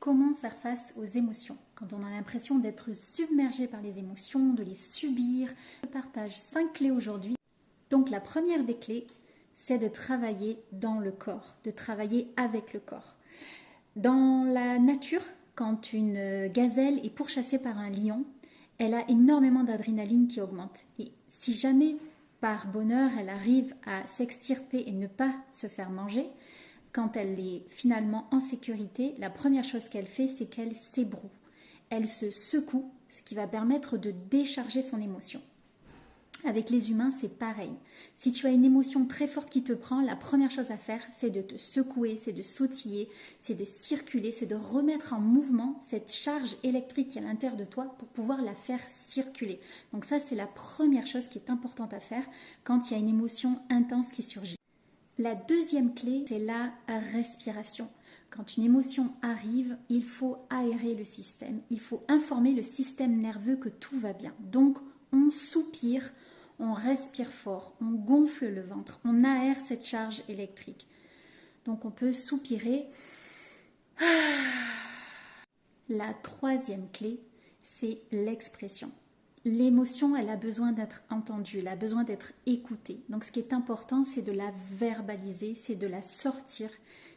Comment faire face aux émotions quand on a l'impression d'être submergé par les émotions, de les subir? Je partage 5 clés aujourd'hui. Donc la première des clés, c'est de travailler dans le corps, de travailler avec le corps. Dans la nature, quand une gazelle est pourchassée par un lion, elle a énormément d'adrénaline qui augmente. Et si jamais, par bonheur, elle arrive à s'extirper et ne pas se faire manger, quand elle est finalement en sécurité, la première chose qu'elle fait, c'est qu'elle s'ébroue. Elle se secoue, ce qui va permettre de décharger son émotion. Avec les humains, c'est pareil. Si tu as une émotion très forte qui te prend, la première chose à faire, c'est de te secouer, c'est de sautiller, c'est de circuler, c'est de remettre en mouvement cette charge électrique qui est à l'intérieur de toi pour pouvoir la faire circuler. Donc ça, c'est la première chose qui est importante à faire quand il y a une émotion intense qui surgit. La deuxième clé, c'est la respiration. Quand une émotion arrive, il faut aérer le système. Il faut informer le système nerveux que tout va bien. Donc, on soupire, on respire fort, on gonfle le ventre, on aère cette charge électrique. Donc, on peut soupirer. La troisième clé, c'est l'expression. L'émotion, elle a besoin d'être entendue, elle a besoin d'être écoutée. Donc ce qui est important, c'est de la verbaliser, c'est de la sortir,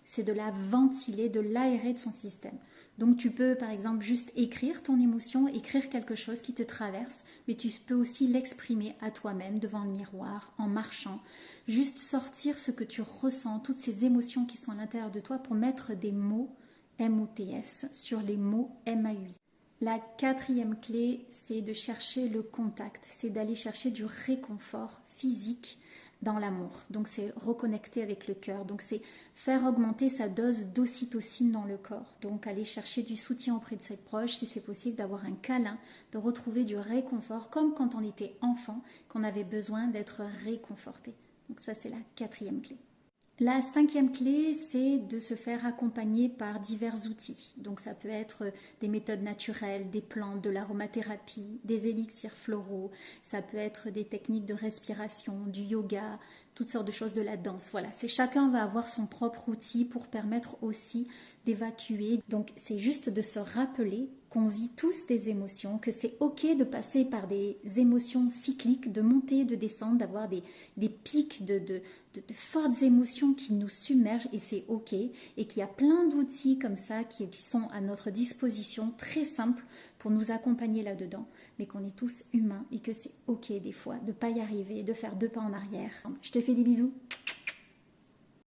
c'est de la ventiler, de l'aérer de son système. Donc tu peux par exemple juste écrire ton émotion, écrire quelque chose qui te traverse, mais tu peux aussi l'exprimer à toi-même devant le miroir, en marchant. Juste sortir ce que tu ressens, toutes ces émotions qui sont à l'intérieur de toi pour mettre des mots M-O-T-S sur les mots M-A-U-I. La quatrième clé, c'est de chercher le contact, c'est d'aller chercher du réconfort physique dans l'amour. Donc c'est reconnecter avec le cœur, donc c'est faire augmenter sa dose d'ocytocine dans le corps. Donc aller chercher du soutien auprès de ses proches, si c'est possible, d'avoir un câlin, de retrouver du réconfort, comme quand on était enfant, qu'on avait besoin d'être réconforté. Donc ça, c'est la quatrième clé. La cinquième clé, c'est de se faire accompagner par divers outils. Donc ça peut être des méthodes naturelles, des plantes, de l'aromathérapie, des élixirs floraux, ça peut être des techniques de respiration, du yoga, toutes sortes de choses, de la danse. Voilà, chacun va avoir son propre outil pour permettre aussi d'évacuer. Donc c'est juste de se rappeler qu'on vit tous des émotions, que c'est ok de passer par des émotions cycliques, de monter, de descendre, d'avoir des pics de fortes émotions qui nous submergent, et c'est ok, et qu'il y a plein d'outils comme ça qui sont à notre disposition, très simples pour nous accompagner là-dedans, mais qu'on est tous humains et que c'est ok des fois de ne pas y arriver, de faire 2 pas en arrière. Je te fais des bisous.